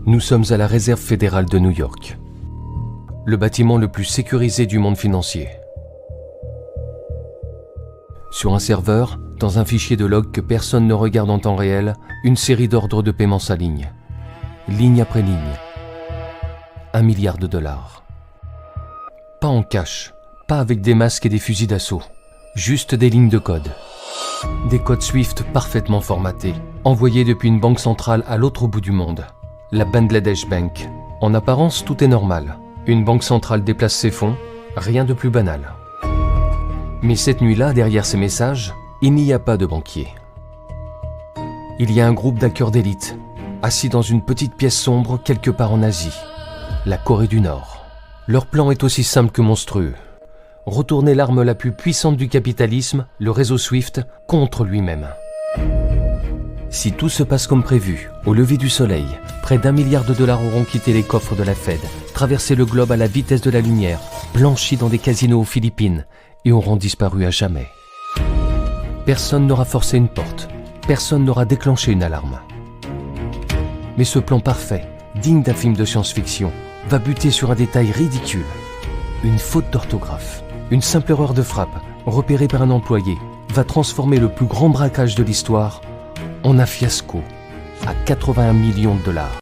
Nous sommes à la Réserve fédérale de New York, le bâtiment le plus sécurisé du monde financier. Sur un serveur, dans un fichier de log que personne ne regarde en temps réel, une série d'ordres de paiement s'aligne, ligne après ligne. 1 milliard de dollars. Pas en cash, pas avec des masques et des fusils d'assaut, juste des lignes de code. Des codes SWIFT parfaitement formatés, envoyés depuis une banque centrale à l'autre bout du monde, la Bangladesh Bank. En apparence, tout est normal. Une banque centrale déplace ses fonds, rien de plus banal. Mais cette nuit-là, derrière ces messages, il n'y a pas de banquier. Il y a un groupe d'hackers d'élite, assis dans une petite pièce sombre quelque part en Asie, la Corée du Nord. Leur plan est aussi simple que monstrueux. Retourner l'arme la plus puissante du capitalisme, le réseau SWIFT, contre lui-même. Si tout se passe comme prévu, au lever du soleil, près d'1 milliard de dollars auront quitté les coffres de la Fed, traversé le globe à la vitesse de la lumière, blanchi dans des casinos aux Philippines et auront disparu à jamais. Personne n'aura forcé une porte, personne n'aura déclenché une alarme. Mais ce plan parfait, digne d'un film de science-fiction, va buter sur un détail ridicule. Une faute d'orthographe, une simple erreur de frappe, repérée par un employé, va transformer le plus grand braquage de l'histoire en un fiasco à 81 millions de dollars.